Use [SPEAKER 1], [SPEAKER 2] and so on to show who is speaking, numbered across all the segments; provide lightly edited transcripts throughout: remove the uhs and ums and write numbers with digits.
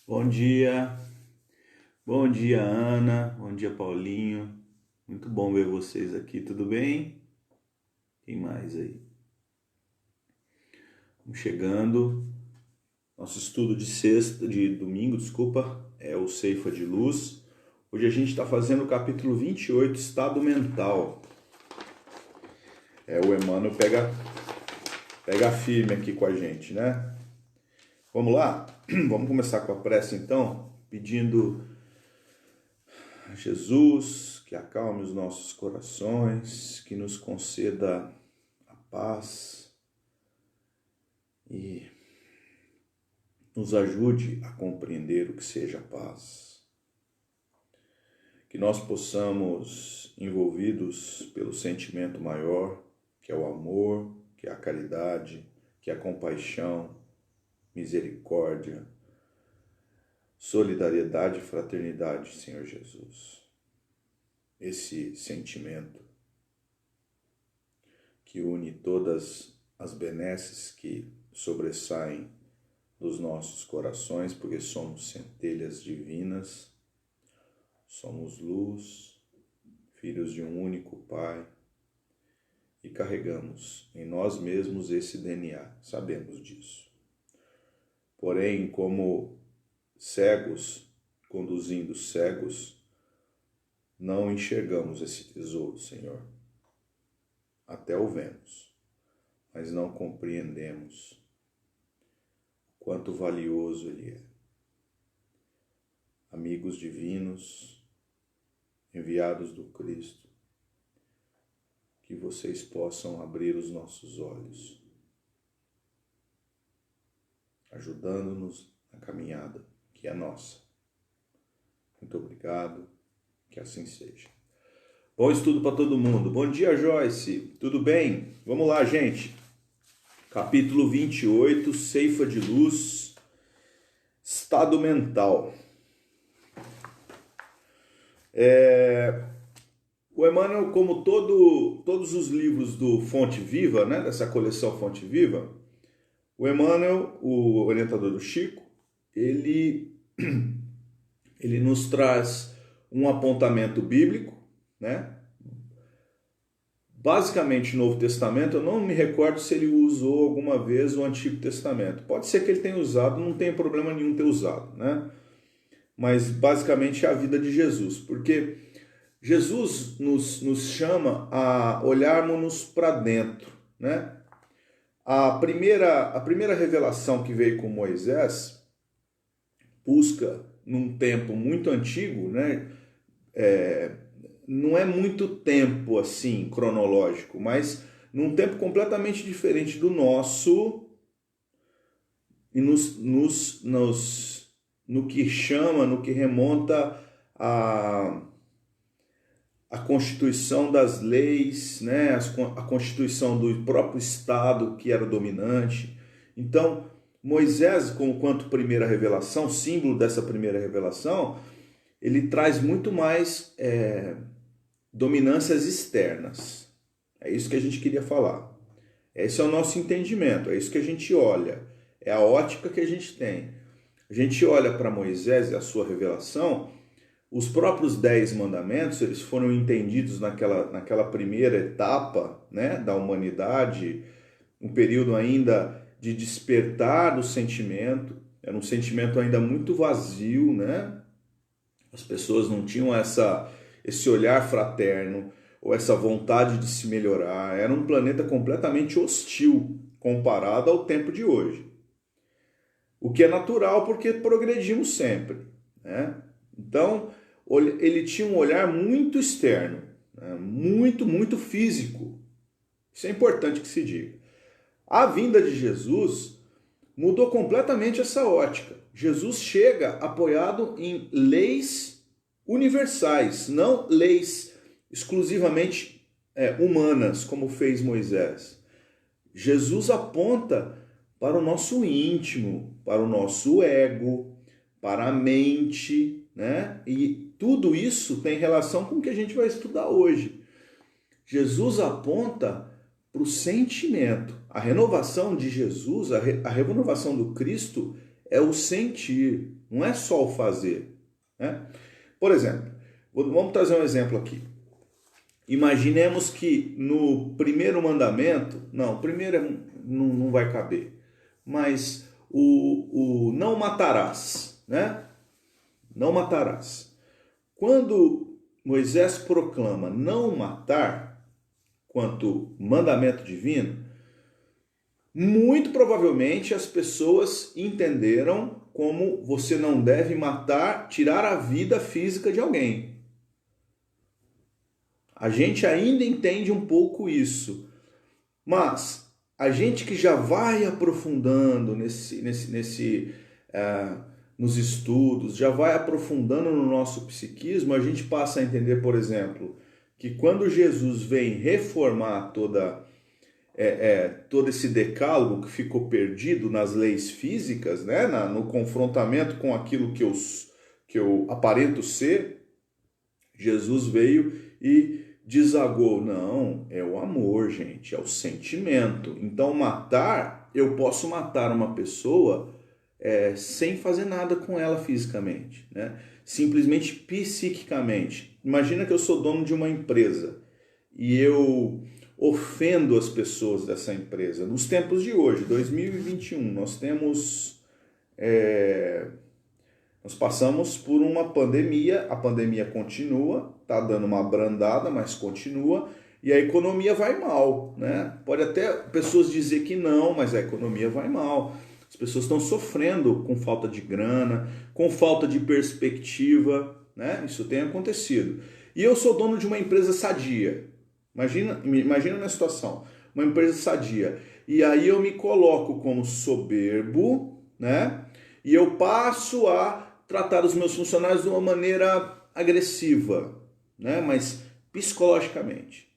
[SPEAKER 1] Bom bom dia Ana, bom dia Paulinho, muito bom ver vocês aqui, tudo bem? Quem mais aí? Vamos chegando, nosso estudo de domingo, é o Ceifa de Luz. Hoje a gente está fazendo o capítulo 28, Estado Mental. O Emmanuel pega firme aqui com a gente, né? Vamos lá? Vamos começar com a prece então, pedindo a Jesus que acalme os nossos corações, que nos conceda a paz e nos ajude a compreender o que seja paz. Que nós possamos, envolvidos pelo sentimento maior, que é o amor, que é a caridade, que é a compaixão, misericórdia, solidariedade e fraternidade, Senhor Jesus. Esse sentimento que une todas as benesses que sobressaem dos nossos corações, porque somos centelhas divinas, somos luz, filhos de um único Pai, e carregamos em nós mesmos esse DNA, sabemos disso. Porém, como cegos, conduzindo cegos, não enxergamos esse tesouro, Senhor. Até o vemos, mas não compreendemos quanto valioso ele é. Amigos divinos, enviados do Cristo, que vocês possam abrir os nossos olhos, ajudando-nos na caminhada que é nossa. Muito obrigado, que assim seja. Bom estudo para todo mundo. Bom dia, Joyce. Tudo bem? Vamos lá, gente. Capítulo 28, Ceifa de Luz, Estado Mental. O Emmanuel, como todos os livros do Fonte Viva, né, dessa coleção Fonte Viva, o Emmanuel, o orientador do Chico, ele nos traz um apontamento bíblico, né? Basicamente, o Novo Testamento, eu não me recordo se ele usou alguma vez o Antigo Testamento. Pode ser que ele tenha usado, não tem problema nenhum ter usado, né? Mas basicamente é a vida de Jesus, porque Jesus nos chama a olharmos para dentro, né? A primeira revelação que veio com Moisés busca num tempo muito antigo, né? Não é muito tempo assim cronológico, mas num tempo completamente diferente do nosso e no que chama, no que remonta a constituição das leis, né? A constituição do próprio Estado que era dominante. Então, Moisés, quanto primeira revelação, símbolo dessa primeira revelação, ele traz muito mais dominâncias externas. É isso que a gente queria falar. Esse é o nosso entendimento, é isso que a gente olha, é a ótica que a gente tem. A gente olha para Moisés e a sua revelação, os próprios 10 mandamentos, eles foram entendidos naquela primeira etapa, né, da humanidade, um período ainda de despertar do sentimento, era um sentimento ainda muito vazio, né? As pessoas não tinham esse olhar fraterno ou essa vontade de se melhorar. Era um planeta completamente hostil comparado ao tempo de hoje. O que é natural porque progredimos sempre, né? Então, ele tinha um olhar muito externo, né? muito físico. Isso é importante que se diga. A vinda de Jesus mudou completamente essa ótica. Jesus chega apoiado em leis universais, não leis exclusivamente humanas, como fez Moisés. Jesus aponta para o nosso íntimo, para o nosso ego, para a mente, né? E tudo isso tem relação com o que a gente vai estudar hoje. Jesus aponta para o sentimento. A renovação de Jesus, a renovação do Cristo é o sentir. não é só o fazer, né? Por exemplo, vamos trazer um exemplo aqui. Imaginemos que no primeiro mandamento, não, o primeiro não vai caber, mas o não matarás, né? Não matarás. Quando Moisés proclama não matar, quanto mandamento divino, muito provavelmente as pessoas entenderam como você não deve matar, tirar a vida física de alguém. A gente ainda entende um pouco isso, mas a gente que já vai aprofundando nos estudos, já vai aprofundando no nosso psiquismo, a gente passa a entender, por exemplo, que quando Jesus vem reformar todo esse decálogo que ficou perdido nas leis físicas, né, no confrontamento com aquilo que eu aparento ser, Jesus veio e desagou. Não, é o amor, gente, é o sentimento. Então eu posso matar uma pessoa sem fazer nada com ela fisicamente, né? Simplesmente psiquicamente. Imagina que eu sou dono de uma empresa e eu ofendo as pessoas dessa empresa. Nos tempos de hoje, 2021, nós passamos por uma pandemia, a pandemia continua, está dando uma abrandada, mas continua, e a economia vai mal, né? Pode até pessoas dizer que não, mas a economia vai mal. As pessoas estão sofrendo com falta de grana, com falta de perspectiva, né? Isso tem acontecido. E eu sou dono de uma empresa sadia. Imagina a minha situação, uma empresa sadia. E aí eu me coloco como soberbo, né? E eu passo a tratar os meus funcionários de uma maneira agressiva, né? Mas psicologicamente.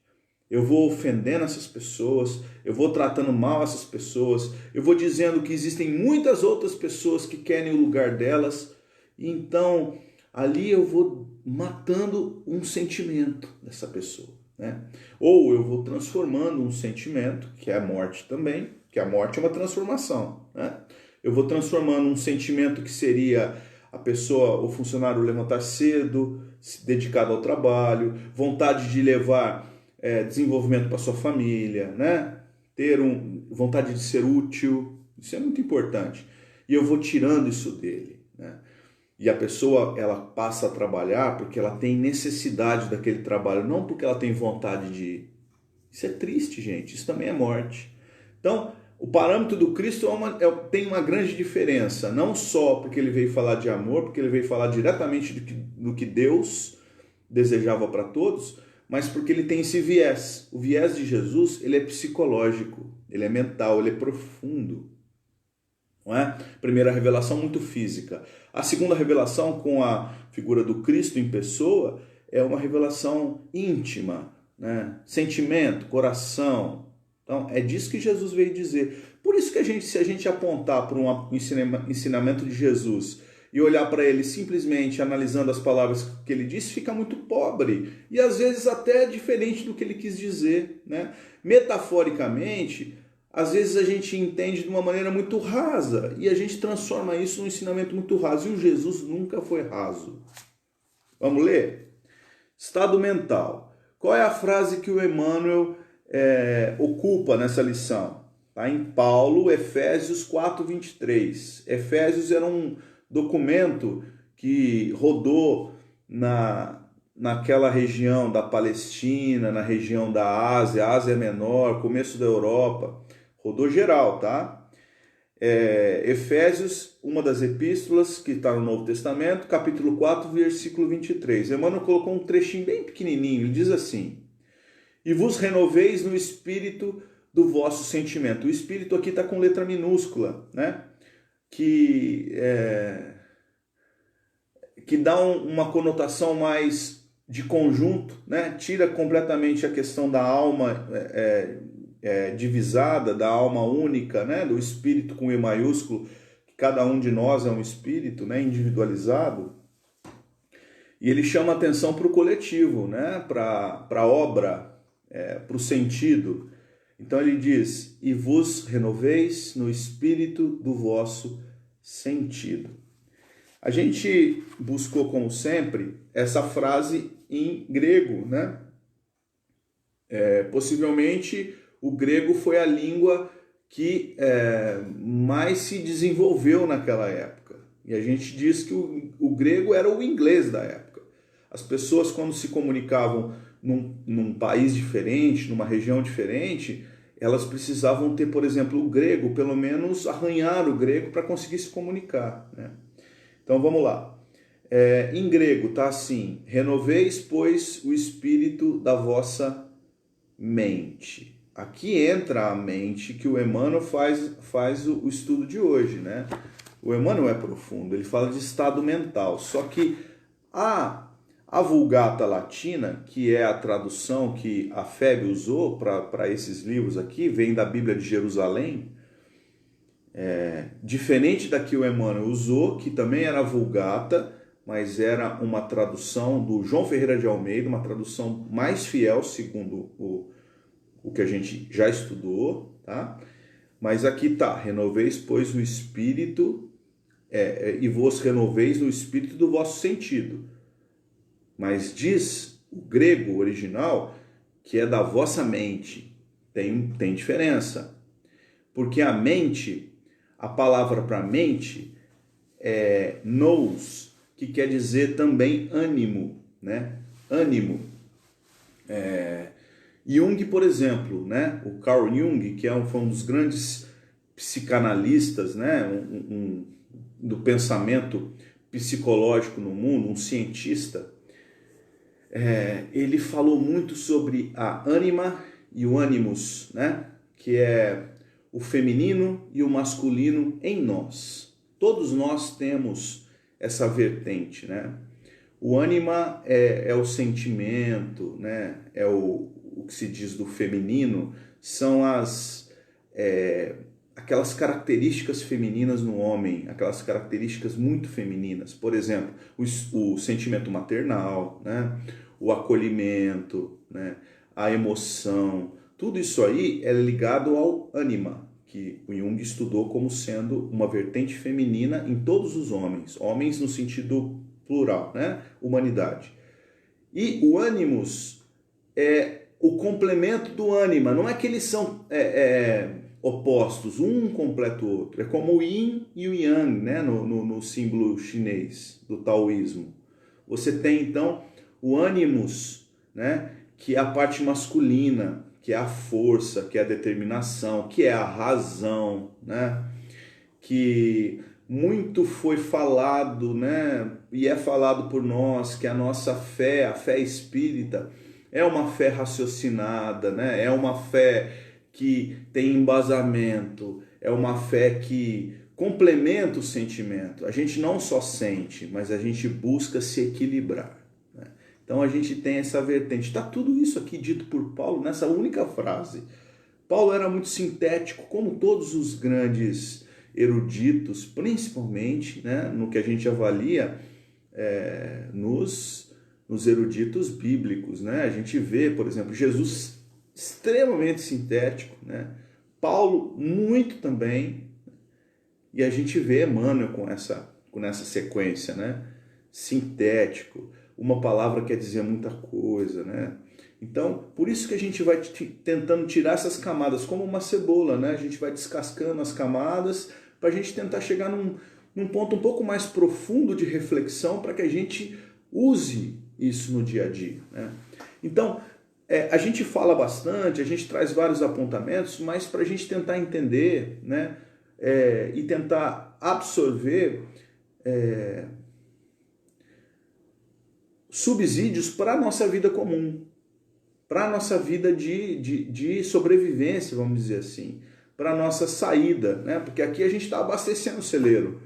[SPEAKER 1] Eu vou ofendendo essas pessoas, eu vou tratando mal essas pessoas, eu vou dizendo que existem muitas outras pessoas que querem o lugar delas, e então ali eu vou matando um sentimento dessa pessoa, né? Ou eu vou transformando um sentimento, que é a morte também, que a morte é uma transformação, né? Eu vou transformando um sentimento que seria a pessoa, o funcionário levantar cedo, dedicado ao trabalho, vontade de levar desenvolvimento para sua família, né? Vontade de ser útil, isso é muito importante. E eu vou tirando isso dele, né? E a pessoa, ela passa a trabalhar porque ela tem necessidade daquele trabalho, não porque ela tem vontade de ir. Isso é triste, gente, isso também é morte. Então, o parâmetro do Cristo tem uma grande diferença, não só porque ele veio falar de amor, porque ele veio falar diretamente do que Deus desejava para todos, mas porque ele tem esse viés. O viés de Jesus, ele é psicológico, ele é mental, ele é profundo. Não é? Primeira revelação, muito física. A segunda revelação, com a figura do Cristo em pessoa, é uma revelação íntima, né? Sentimento, coração. Então, é disso que Jesus veio dizer. Por isso que se a gente apontar para um ensinamento de Jesus e olhar para ele simplesmente analisando as palavras que ele disse, fica muito pobre e às vezes até diferente do que ele quis dizer, né? Metaforicamente, às vezes a gente entende de uma maneira muito rasa e a gente transforma isso num ensinamento muito raso, e o Jesus nunca foi raso. Vamos ler? Estado mental. Qual é a frase que o Emmanuel ocupa nessa lição? Tá em Paulo, Efésios 4:23. Efésios era um documento que rodou naquela região da Palestina, na região da Ásia Menor, começo da Europa, rodou geral, tá? Efésios, uma das epístolas que está no Novo Testamento, capítulo 4, versículo 23. Emmanuel colocou um trechinho bem pequenininho, ele diz assim: e vos renoveis no espírito do vosso sentimento. O espírito aqui está com letra minúscula, né? Que dá uma conotação mais de conjunto, né? Tira completamente a questão da alma divisada, da alma única, né? Do espírito com E maiúsculo, que cada um de nós é um espírito, né? Individualizado. E ele chama atenção para o coletivo, né? Para a obra, para o sentido. Então ele diz: e vos renoveis no espírito do vosso sentido. A gente buscou, como sempre, essa frase em grego, né? Possivelmente o grego foi a língua que mais se desenvolveu naquela época. E a gente diz que o grego era o inglês da época. As pessoas, quando se comunicavam num país diferente, numa região diferente, elas precisavam ter, por exemplo, o grego, pelo menos arranhar o grego para conseguir se comunicar, né? Então vamos lá. Em grego está assim: renoveis, pois, o espírito da vossa mente. Aqui entra a mente que o Emmanuel faz o estudo de hoje, né? O Emmanuel é profundo, ele fala de estado mental, só que a Vulgata Latina, que é a tradução que a FEB usou para esses livros aqui, vem da Bíblia de Jerusalém, diferente da que o Emmanuel usou, que também era Vulgata, mas era uma tradução do João Ferreira de Almeida, uma tradução mais fiel, segundo o que a gente já estudou, tá? Mas aqui tá: renoveis, pois, o espírito, e vos renoveis no espírito do vosso sentido. Mas diz o grego original que é da vossa mente. Tem diferença. Porque a mente, a palavra para mente é nous, que quer dizer também ânimo, né? Ânimo. Jung, por exemplo, né? O Carl Jung, que foi um dos grandes psicanalistas, né? Do pensamento psicológico no mundo, um cientista, ele falou muito sobre a ânima e o animus, né? Que é o feminino e o masculino em nós. Todos nós temos essa vertente, né? O ânima é o sentimento, né? É o que se diz do feminino, são aquelas características femininas no homem, aquelas características muito femininas. Por exemplo, o sentimento maternal, né? O acolhimento, né? A emoção. Tudo isso aí é ligado ao ânima, que o Jung estudou como sendo uma vertente feminina em todos os homens. Homens no sentido plural, né? Humanidade. E o animus é o complemento do ânima. Não é que eles são opostos, um completa o outro. É como o yin e o yang, né? No símbolo chinês do taoísmo. Você tem então o animus, né? Que é a parte masculina, que é a força, que é a determinação, que é a razão, né? Que muito foi falado, né? E é falado por nós, que a nossa fé, a fé espírita, é uma fé raciocinada, né? É uma fé que tem embasamento, é uma fé que complementa o sentimento. A gente não só sente, mas a gente busca se equilibrar, né? Então a gente tem essa vertente. Está tudo isso aqui dito por Paulo nessa única frase. Paulo era muito sintético, como todos os grandes eruditos, principalmente, né, no que a gente avalia nos eruditos bíblicos, né? A gente vê, por exemplo, Jesus extremamente sintético, né? Paulo muito também, e a gente vê Emmanuel com essa sequência, né? Sintético, uma palavra quer dizer muita coisa, né? Então, por isso que a gente vai tentando tirar essas camadas, como uma cebola, né? A gente vai descascando as camadas para a gente tentar chegar num ponto um pouco mais profundo de reflexão para que a gente use isso no dia a dia, né? Então, a gente fala bastante, a gente traz vários apontamentos, mas para a gente tentar entender, né? E tentar absorver subsídios para a nossa vida comum, para a nossa vida de sobrevivência, vamos dizer assim, para a nossa saída, né? Porque aqui a gente está abastecendo o celeiro,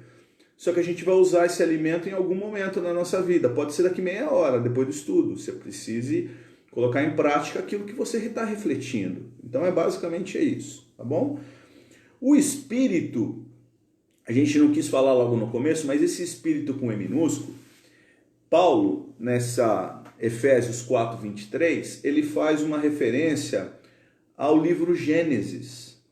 [SPEAKER 1] só que a gente vai usar esse alimento em algum momento na nossa vida, pode ser daqui meia hora, depois do estudo, você precise colocar em prática aquilo que você está refletindo. Então basicamente isso, tá bom? O espírito, a gente não quis falar logo no começo, mas esse espírito com E minúsculo, Paulo, nessa Efésios 4:23, ele faz uma referência ao livro Gênesis.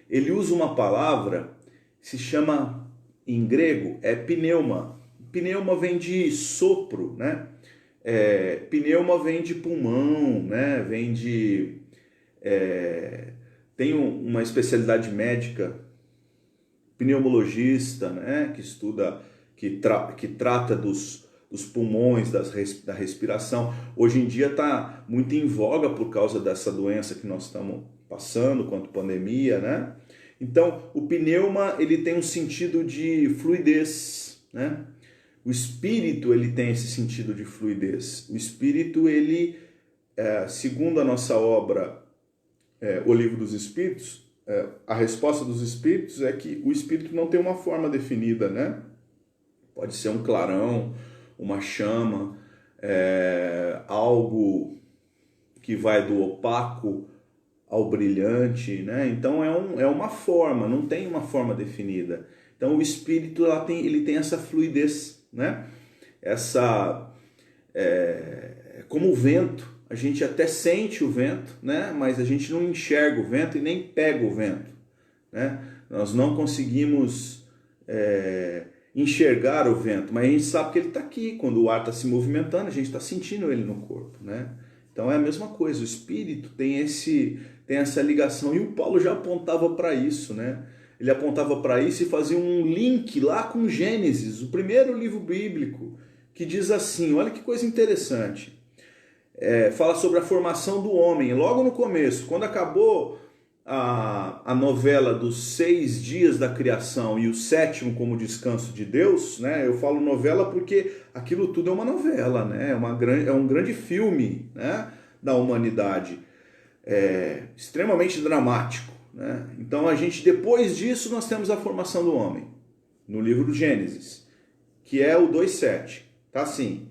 [SPEAKER 1] Ele usa uma palavra que se chama em grego é pneuma. Pneuma vem de sopro, né? Pneuma vem de pulmão, né? Vem de... tem uma especialidade médica, pneumologista, né? Que estuda, que trata dos pulmões, da respiração. Hoje em dia está muito em voga por causa dessa doença que nós estamos passando, quanto pandemia, né? Então, o pneuma, ele tem um sentido de fluidez, né? O espírito, ele tem esse sentido de fluidez. O espírito, ele, segundo a nossa obra, O Livro dos Espíritos, a resposta dos espíritos é que o espírito não tem uma forma definida, né? Pode ser um clarão, uma chama, algo que vai do opaco ao brilhante, né? Então é uma forma, não tem uma forma definida. Então o espírito ele tem essa fluidez, né? Como o vento, a gente até sente o vento, né? Mas a gente não enxerga o vento e nem pega o vento, né? Nós não conseguimos enxergar o vento, mas a gente sabe que ele está aqui. Quando o ar está se movimentando, a gente está sentindo ele no corpo, né? Então é a mesma coisa, o espírito tem essa ligação, e o Paulo já apontava para isso, né? Ele apontava para isso e fazia um link lá com Gênesis, o primeiro livro bíblico, que diz assim, olha que coisa interessante, fala sobre a formação do homem, logo no começo, quando acabou a novela dos 6 dias da criação e o 7º como descanso de Deus, né? Eu falo novela porque aquilo tudo é uma novela, né? É um grande filme, né? Da humanidade, extremamente dramático, né? Então depois disso nós temos a formação do homem, no livro do Gênesis, que é o 2:7, tá assim: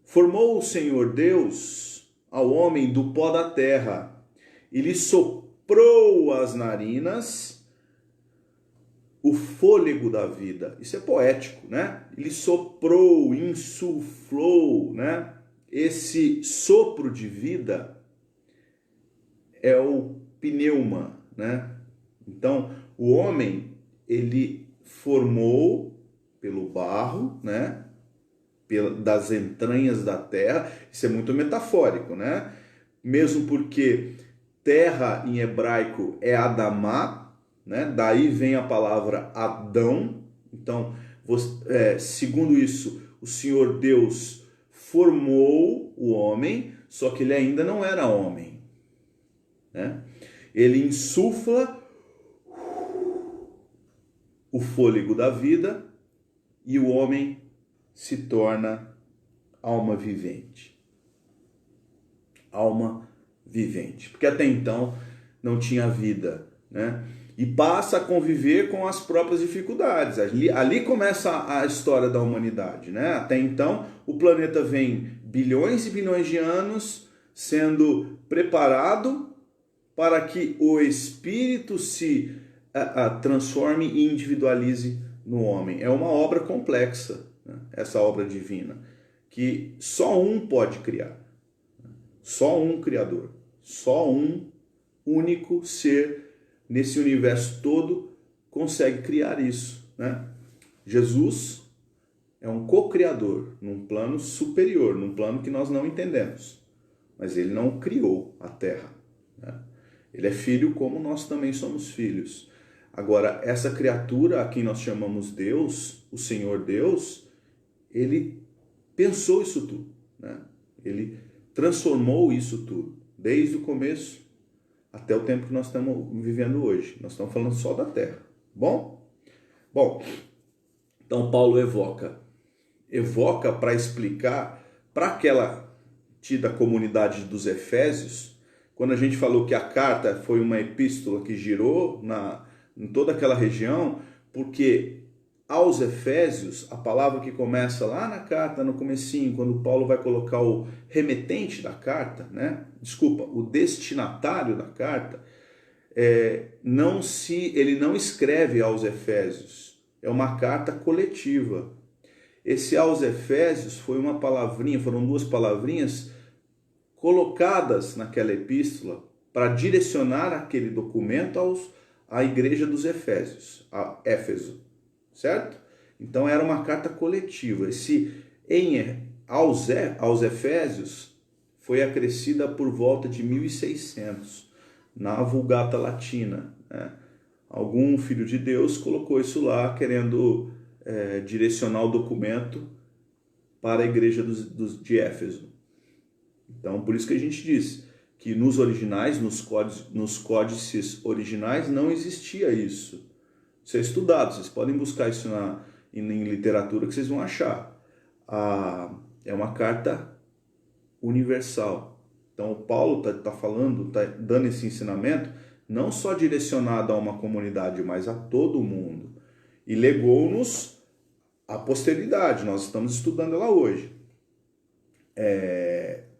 [SPEAKER 1] formou o Senhor Deus ao homem do pó da terra e lhe soprou as narinas o fôlego da vida. Isso é poético, né? Ele soprou, insuflou, né? Esse sopro de vida é o pneuma, né? Então, o homem, ele formou pelo barro, né? Das entranhas da terra. Isso é muito metafórico, né? Mesmo porque terra em hebraico é Adamá, né? Daí vem a palavra Adão. Então, segundo isso, o Senhor Deus formou o homem, só que ele ainda não era homem, né? Ele insufla o fôlego da vida e o homem se torna alma vivente. Alma vivente, porque até então não tinha vida, né? E passa a conviver com as próprias dificuldades. Ali começa a história da humanidade, né? Até então o planeta vem bilhões e bilhões de anos sendo preparado para que o espírito se transforme e individualize no homem. É uma obra complexa, né? Essa obra divina, que só um pode criar. Só um Criador, só um único ser nesse universo todo consegue criar isso, né? Jesus é um co-criador num plano superior, num plano que nós não entendemos, mas ele não criou a Terra, né? Ele é filho como nós também somos filhos. Agora, essa criatura a quem nós chamamos Deus, o Senhor Deus, ele pensou isso tudo, né? Ele transformou isso tudo, desde o começo até o tempo que nós estamos vivendo hoje. Nós estamos falando só da Terra. Bom, então Paulo evoca para explicar para aquela tida comunidade dos Efésios, quando a gente falou que a carta foi uma epístola que girou em toda aquela região, porque aos Efésios, a palavra que começa lá na carta, no comecinho, quando Paulo vai colocar o remetente da carta, né? Desculpa, o destinatário da carta, ele não escreve aos Efésios, é uma carta coletiva. Esse aos Efésios foi uma palavrinha, foram 2 palavrinhas colocadas naquela epístola para direcionar aquele documento à igreja dos Efésios, a Éfeso. certo? Então era uma carta coletiva. Aos Efésios foi acrescida por volta de 1600 na Vulgata Latina, né? Algum filho de Deus colocou isso lá querendo direcionar o documento para a igreja de Éfeso. Então, por isso que a gente diz que nos originais, nos códices originais, não existia isso. Isso é estudado, vocês podem buscar isso em literatura que vocês vão achar. É uma carta universal. Então, o Paulo está falando, está dando esse ensinamento, não só direcionado a uma comunidade, mas a todo mundo. E legou-nos a posteridade, nós estamos estudando ela hoje.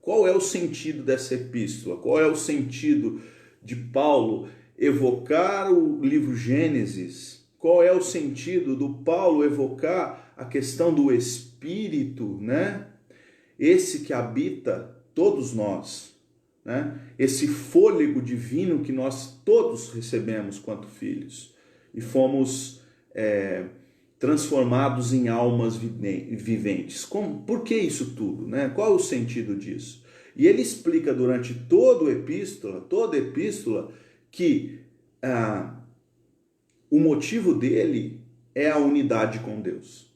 [SPEAKER 1] Qual é o sentido dessa epístola? Qual é o sentido de Paulo evocar o livro Gênesis? Qual é o sentido do Paulo evocar a questão do Espírito, né? Esse que habita todos nós, né? Esse fôlego divino que nós todos recebemos quanto filhos e fomos transformados em almas viventes. Por que isso tudo, né? Qual é o sentido disso? E ele explica durante toda a epístola, que o motivo dele é a unidade com Deus.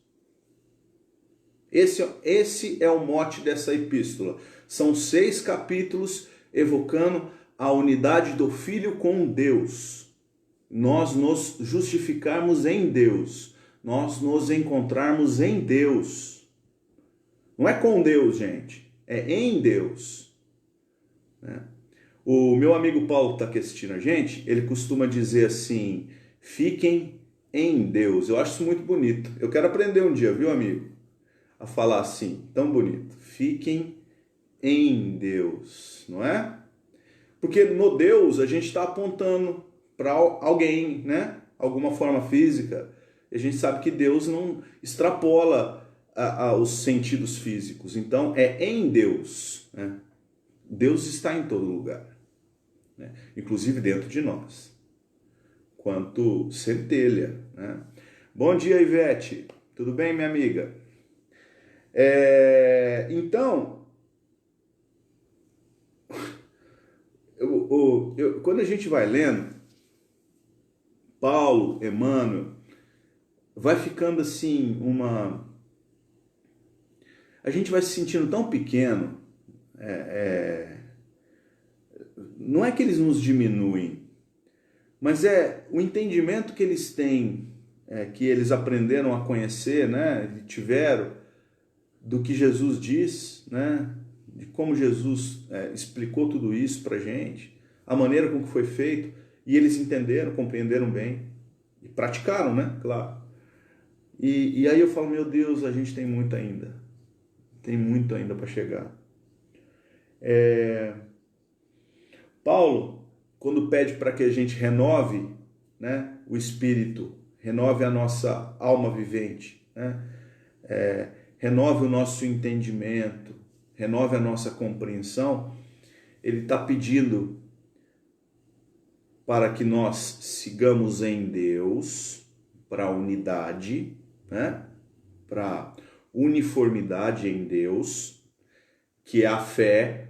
[SPEAKER 1] Esse é o mote dessa epístola. São 6 capítulos evocando a unidade do Filho com Deus. Nós nos justificarmos em Deus. Nós nos encontrarmos em Deus. Não é com Deus, gente. É em Deus. O meu amigo Paulo que está aqui assistindo a gente, ele costuma dizer assim, fiquem em Deus. Eu acho isso muito bonito. Eu quero aprender um dia, viu, amigo? A falar assim, tão bonito. Fiquem em Deus, não é? Porque no Deus a gente está apontando para alguém, né? Alguma forma física. E a gente sabe que Deus não extrapola os sentidos físicos. Então é em Deus, né? Deus está em todo lugar, né? Inclusive dentro de nós. Quanto centelha, né? Bom dia, Ivete. Tudo bem, minha amiga? Então, quando a gente vai lendo, Paulo, Emmanuel, vai ficando assim a gente vai se sentindo tão pequeno. Não é que eles nos diminuem, mas é o entendimento que eles têm, que eles aprenderam a conhecer, né, tiveram, do que Jesus diz, né, de como Jesus explicou tudo isso para a gente, a maneira com que foi feito, e eles entenderam, compreenderam bem, e praticaram, né, claro. E aí eu falo, meu Deus, a gente tem muito ainda para chegar. Paulo, quando pede para que a gente renove, né, o espírito, renove a nossa alma vivente, né, renove o nosso entendimento, renove a nossa compreensão, ele está pedindo para que nós sigamos em Deus, para a unidade, né, para uniformidade em Deus, que é a fé,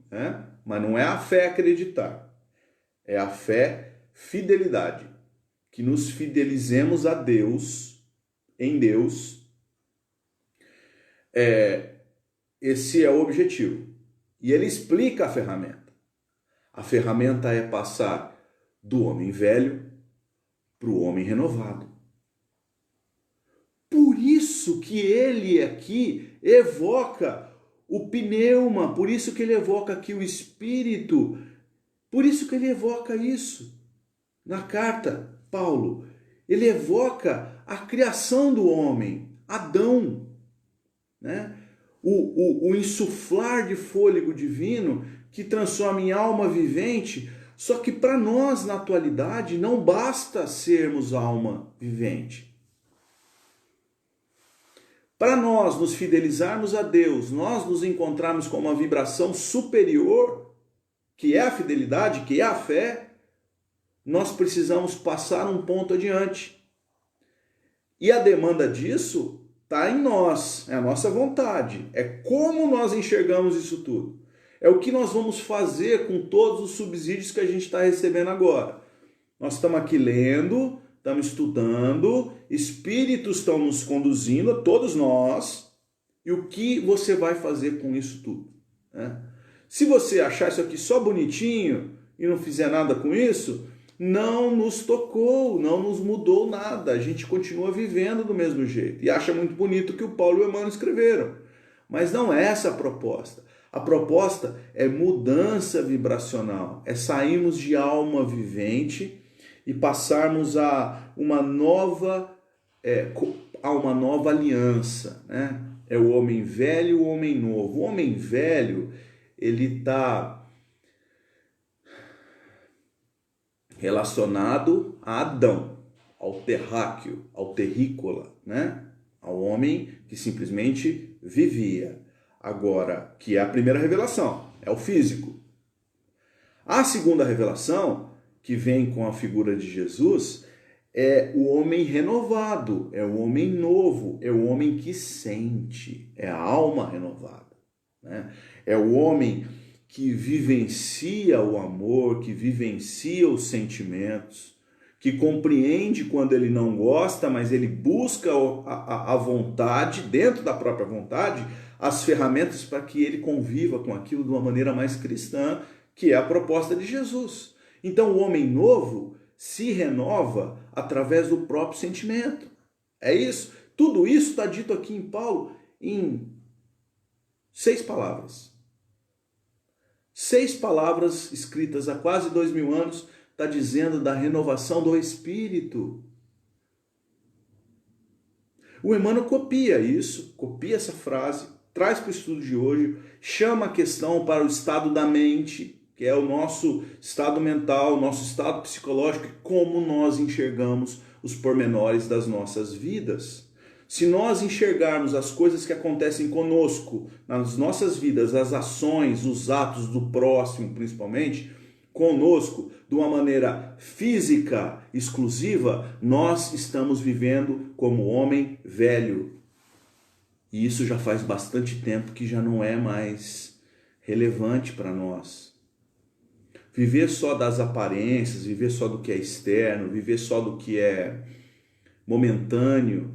[SPEAKER 1] né? Mas não é a fé acreditar, é a fé fidelidade, que nos fidelizemos a Deus, em Deus. Esse é o objetivo. E ele explica a ferramenta. A ferramenta é passar do homem velho para o homem renovado. Por isso que ele aqui evoca o pneuma, por isso que ele evoca aqui o espírito, por isso que ele evoca isso. Na carta, Paulo, ele evoca a criação do homem, Adão, né? O insuflar de fôlego divino que transforma em alma vivente, só que para nós, na atualidade, não basta sermos alma vivente. Para nós nos fidelizarmos a Deus, nós nos encontrarmos com uma vibração superior, que é a fidelidade, que é a fé, nós precisamos passar um ponto adiante, E a demanda disso está em nós, é a nossa vontade, é como nós enxergamos isso tudo. É o que nós vamos fazer com todos os subsídios que a gente está recebendo agora. Nós estamos aqui lendo, estamos estudando, espíritos estão nos conduzindo, a todos nós, e o que você vai fazer com isso tudo? Né? Se você achar isso aqui só bonitinho e não fizer nada com isso, não nos tocou, não nos mudou nada. A gente continua vivendo do mesmo jeito. E acha muito bonito o que o Paulo e o Emmanuel escreveram. Mas não é essa a proposta. A proposta é mudança vibracional, é sairmos de alma vivente e passarmos a uma nova aliança, né? É o homem velho e o homem novo. O homem velho, ele está relacionado a Adão, ao terráqueo, ao terrícola, né? Ao homem que simplesmente vivia. Agora, que é a primeira revelação, é o físico. A segunda revelação, que vem com a figura de Jesus, é o homem renovado, é o homem novo, é o homem que sente, é a alma renovada, né? É o homem que vivencia o amor, que vivencia os sentimentos, que compreende quando ele não gosta, mas ele busca a vontade, dentro da própria vontade, as ferramentas para que ele conviva com aquilo de uma maneira mais cristã, que é a proposta de Jesus. Então o homem novo se renova através do próprio sentimento. É isso. Tudo isso está dito aqui em Paulo em 6 palavras. 6 palavras escritas há quase 2000 anos, está dizendo da renovação do espírito. O Emmanuel copia isso, copia essa frase, traz para o estudo de hoje, chama a questão para o estado da mente, que é o nosso estado mental, o nosso estado psicológico, e como nós enxergamos os pormenores das nossas vidas. Se nós enxergarmos as coisas que acontecem conosco, nas nossas vidas, as ações, os atos do próximo principalmente, conosco, de uma maneira física exclusiva, nós estamos vivendo como homem velho. E isso já faz bastante tempo que já não é mais relevante para nós. Viver só das aparências, viver só do que é externo, viver só do que é momentâneo,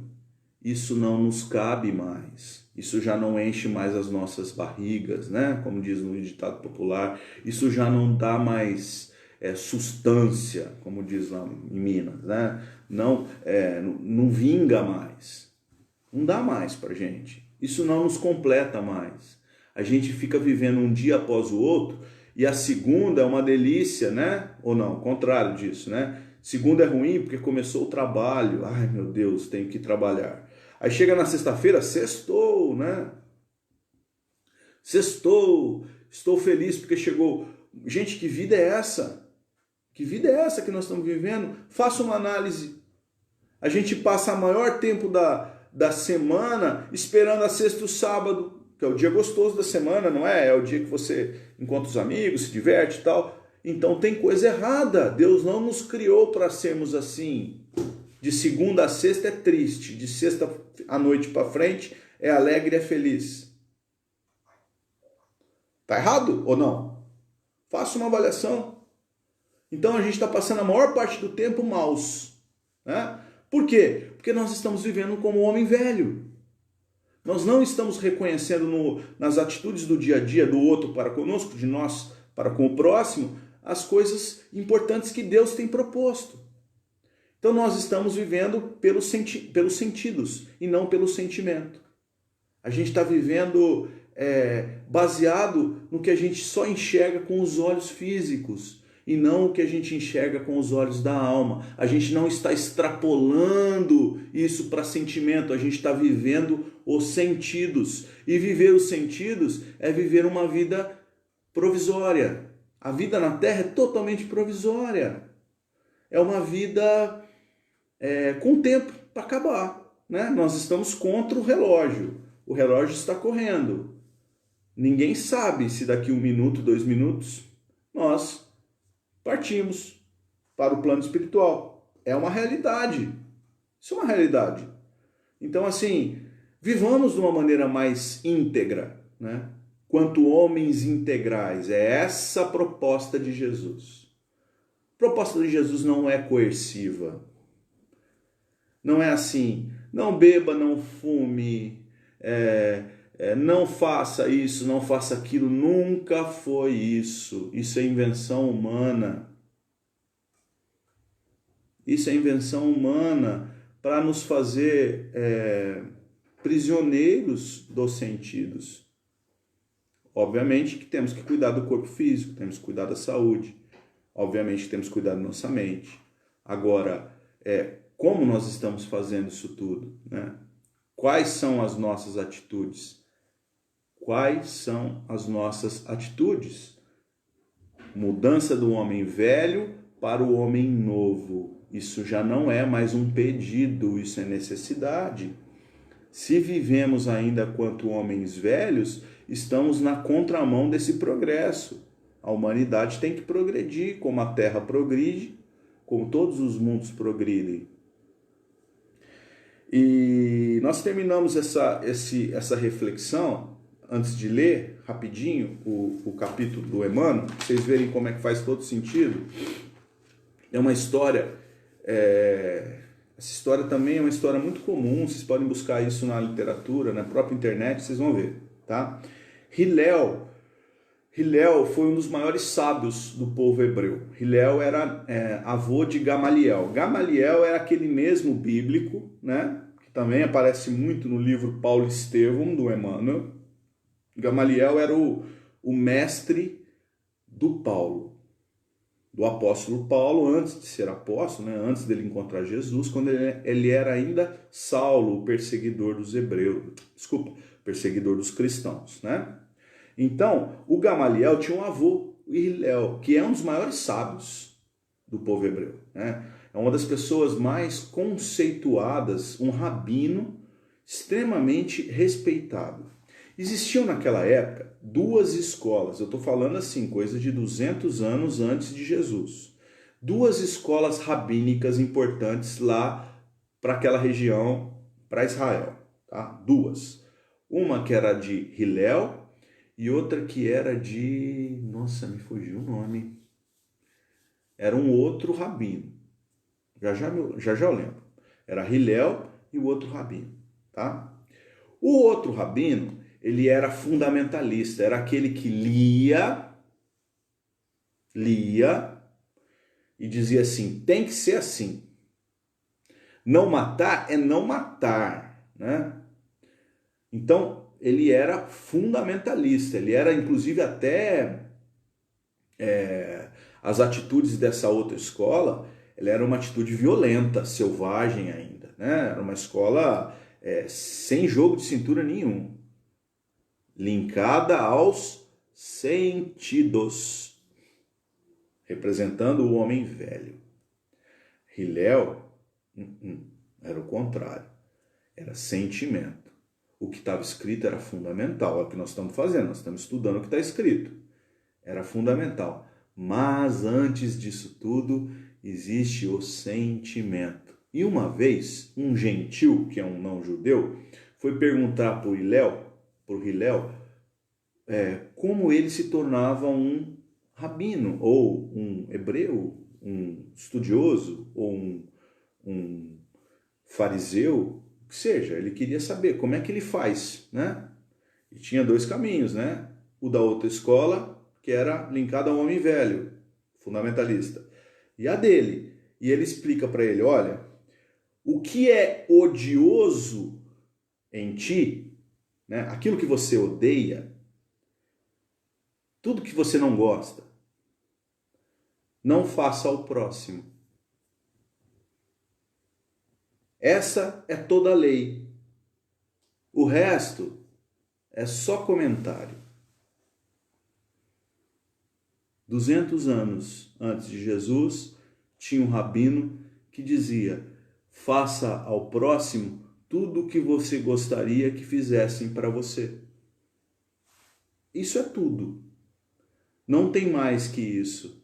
[SPEAKER 1] isso não nos cabe mais. Isso já não enche mais as nossas barrigas, né? Como diz no ditado popular, isso já não dá mais sustância, como diz lá em Minas, né? Não vinga mais. Não dá mais pra gente. Isso não nos completa mais. A gente fica vivendo um dia após o outro e a segunda é uma delícia, né? Ou não, o contrário disso, né? Segunda é ruim porque começou o trabalho. Ai, meu Deus, tenho que trabalhar. Aí chega na sexta-feira, sextou, né? Sextou, estou feliz porque chegou. Gente, que vida é essa? Que vida é essa que nós estamos vivendo? Faça uma análise. A gente passa o maior tempo da semana esperando a sexta e o sábado, que é o dia gostoso da semana, não é? É o dia que você encontra os amigos, se diverte e tal. Então tem coisa errada. Deus não nos criou para sermos assim. De segunda a sexta é triste, de sexta à noite para frente é alegre e é feliz. Tá errado ou não? Faça uma avaliação. Então a gente está passando a maior parte do tempo maus, né? Por quê? Porque nós estamos vivendo como homem velho. Nós não estamos reconhecendo nas atitudes do dia a dia do outro para conosco, de nós para com o próximo, as coisas importantes que Deus tem proposto. Então nós estamos vivendo pelos sentidos e não pelo sentimento. A gente está vivendo baseado no que a gente só enxerga com os olhos físicos e não o que a gente enxerga com os olhos da alma. A gente não está extrapolando isso para sentimento, a gente está vivendo os sentidos. E viver os sentidos é viver uma vida provisória. A vida na Terra é totalmente provisória. É uma vida com tempo para acabar, né? Nós estamos contra o relógio está correndo. Ninguém sabe se daqui 1 minuto, 2 minutos, nós partimos para o plano espiritual. É uma realidade. Isso é uma realidade. Então, assim, vivamos de uma maneira mais íntegra, né? Quanto homens integrais. É essa a proposta de Jesus. A proposta de Jesus não é coerciva. Não é assim, não beba, não fume, não faça isso, não faça aquilo. Nunca foi isso. Isso é invenção humana. Isso é invenção humana para nos fazer prisioneiros dos sentidos. Obviamente que temos que cuidar do corpo físico, temos que cuidar da saúde, obviamente que temos que cuidar da nossa mente. Agora, como nós estamos fazendo isso tudo, né? Quais são as nossas atitudes? Quais são as nossas atitudes? Mudança do homem velho para o homem novo. Isso já não é mais um pedido, isso é necessidade. Se vivemos ainda quanto homens velhos, estamos na contramão desse progresso. A humanidade tem que progredir, como a Terra progride, como todos os mundos progridem. E nós terminamos essa reflexão, antes de ler rapidinho o capítulo do Emmanuel, para vocês verem como é que faz todo sentido. É uma história, essa história também é uma história muito comum, vocês podem buscar isso na literatura, na própria internet, vocês vão ver, tá? Hillel foi um dos maiores sábios do povo hebreu. Hillel era avô de Gamaliel. Gamaliel era aquele mesmo bíblico, né? Que também aparece muito no livro Paulo e Estevão, do Emmanuel. Gamaliel era o mestre do Paulo, do apóstolo Paulo, antes de ser apóstolo, né? Antes dele encontrar Jesus, quando ele era ainda Saulo, o perseguidor dos perseguidor dos cristãos, né? Então, o Gamaliel tinha um avô, o Hillel, que é um dos maiores sábios do povo hebreu, né? É uma das pessoas mais conceituadas, um rabino extremamente respeitado. Existiam naquela época duas escolas, eu estou falando assim, coisa de 200 anos antes de Jesus. Duas escolas rabínicas importantes lá para aquela região, para Israel, tá? Duas. Uma que era de Hillel, e outra que era de... Nossa, me fugiu o nome. Era um outro rabino. Já eu lembro. Era Hillel e o outro rabino, tá? O outro rabino, ele era fundamentalista. Era aquele que lia e dizia assim, tem que ser assim. Não matar é não matar, né? Então, ele era fundamentalista, ele era inclusive até as atitudes dessa outra escola, ela era uma atitude violenta, selvagem ainda, né? Era uma escola sem jogo de cintura nenhum, linkada aos sentidos, representando o homem velho. Hillel era o contrário, era sentimento. O que estava escrito era fundamental, é o que nós estamos fazendo, nós estamos estudando o que está escrito. Era fundamental. Mas antes disso tudo, existe o sentimento. E uma vez, um gentil, que é um não-judeu, foi perguntar para o Hillel, como ele se tornava um rabino, ou um hebreu, um estudioso, ou um fariseu, que seja, ele queria saber como é que ele faz, né? E tinha dois caminhos, né? O da outra escola, que era linkado ao homem velho, fundamentalista, e a dele. E ele explica para ele, olha, o que é odioso em ti, né? Aquilo que você odeia, tudo que você não gosta, não faça ao próximo. Essa é toda a lei. O resto é só comentário. 200 anos antes de Jesus, tinha um rabino que dizia: faça ao próximo tudo o que você gostaria que fizessem para você. Isso é tudo. Não tem mais que isso.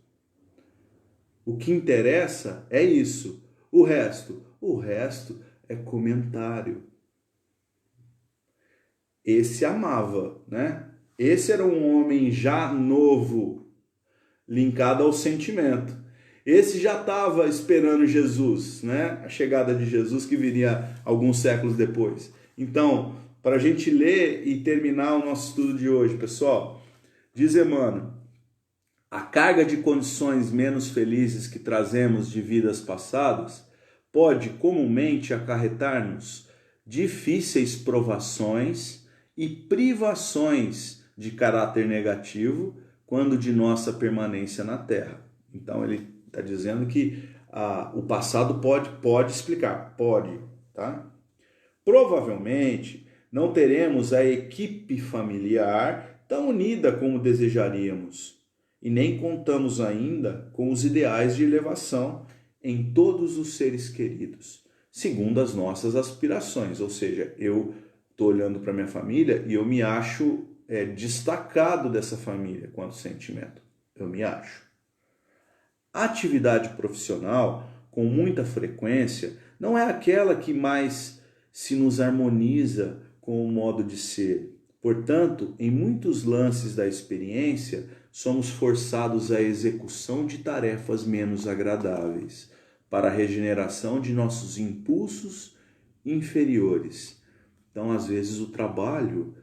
[SPEAKER 1] O que interessa é isso. O resto é comentário. esse amava, né? Esse era um homem já novo, linkado ao sentimento. Esse já estava esperando Jesus, né? A chegada de Jesus que viria alguns séculos depois. Então, para a gente ler e terminar o nosso estudo de hoje, pessoal, diz Emmanuel, a carga de condições menos felizes que trazemos de vidas passadas pode comumente acarretar-nos difíceis provações e privações de caráter negativo quando de nossa permanência na Terra. Então ele está dizendo que o passado pode explicar, pode, tá? Provavelmente não teremos a equipe familiar tão unida como desejaríamos e nem contamos ainda com os ideais de elevação em todos os seres queridos, segundo as nossas aspirações. Ou seja, eu estou olhando para minha família e eu me acho destacado dessa família quanto sentimento. Eu me acho. A atividade profissional, com muita frequência, não é aquela que mais se nos harmoniza com o modo de ser. Portanto, em muitos lances da experiência, somos forçados à execução de tarefas menos agradáveis, para a regeneração de nossos impulsos inferiores. Então, às vezes, o trabalho,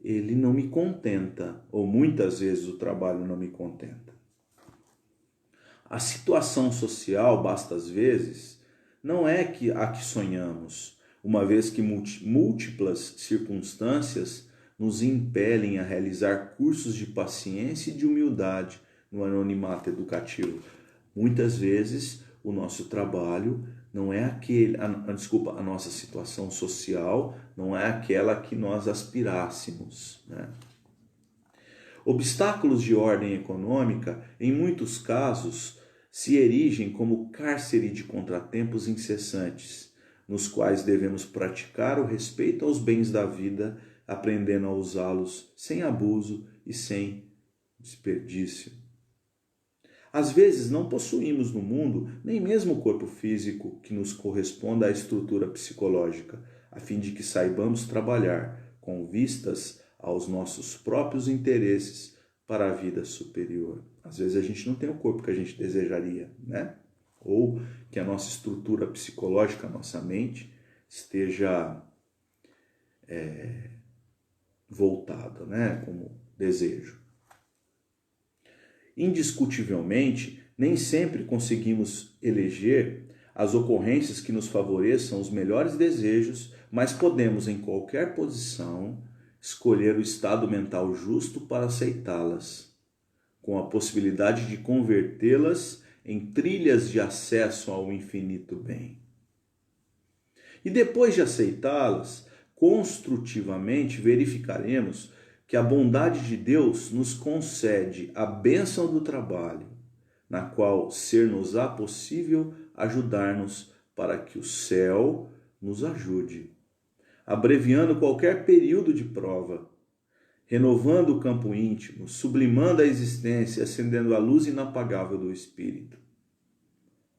[SPEAKER 1] ele não me contenta, ou muitas vezes o trabalho não me contenta. A situação social, basta às vezes, não é a que sonhamos, uma vez que múltiplas circunstâncias nos impelem a realizar cursos de paciência e de humildade no anonimato educativo. Muitas vezes o nosso trabalho não é a nossa situação social não é aquela que nós aspirássemos, né? Obstáculos de ordem econômica, em muitos casos, se erigem como cárcere de contratempos incessantes, nos quais devemos praticar o respeito aos bens da vida, aprendendo a usá-los sem abuso e sem desperdício. Às vezes não possuímos no mundo nem mesmo o corpo físico que nos corresponda à estrutura psicológica, a fim de que saibamos trabalhar com vistas aos nossos próprios interesses para a vida superior. Às vezes a gente não tem o corpo que a gente desejaria, né? Ou que a nossa estrutura psicológica, a nossa mente, esteja voltada, né? Como desejo. Indiscutivelmente, nem sempre conseguimos eleger as ocorrências que nos favoreçam os melhores desejos, mas podemos, em qualquer posição, escolher o estado mental justo para aceitá-las, com a possibilidade de convertê-las em trilhas de acesso ao infinito bem. E depois de aceitá-las, construtivamente verificaremos que a bondade de Deus nos concede a bênção do trabalho, na qual ser-nos-á possível ajudar-nos para que o céu nos ajude, abreviando qualquer período de prova, renovando o campo íntimo, sublimando a existência, acendendo a luz inapagável do Espírito.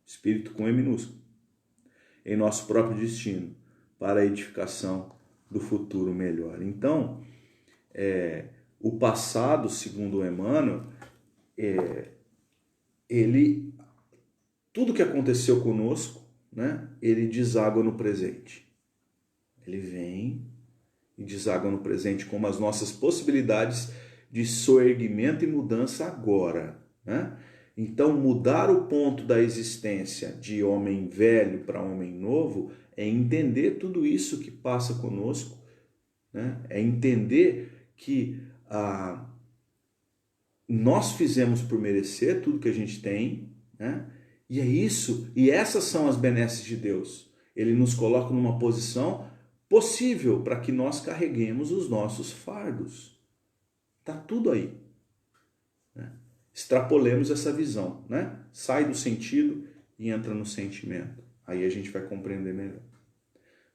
[SPEAKER 1] Espírito com E minúsculo. Em nosso próprio destino, para a edificação do futuro melhor. Então, o passado, segundo Emmanuel, tudo que aconteceu conosco, né, ele deságua no presente. Ele vem e deságua no presente como as nossas possibilidades de soerguimento e mudança agora, né? Então, mudar o ponto da existência de homem velho para homem novo é entender tudo isso que passa conosco, né? É entender que nós fizemos por merecer tudo que a gente tem, né? E é isso, e essas são as benesses de Deus. Ele nos coloca numa posição possível para que nós carreguemos os nossos fardos. Está tudo aí, né? Extrapolemos essa visão, né? Sai do sentido e entra no sentimento. Aí a gente vai compreender melhor.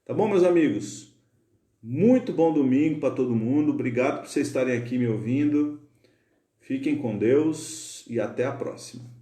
[SPEAKER 1] Tá bom, meus amigos? Muito bom domingo para todo mundo. Obrigado por vocês estarem aqui me ouvindo. Fiquem com Deus e até a próxima.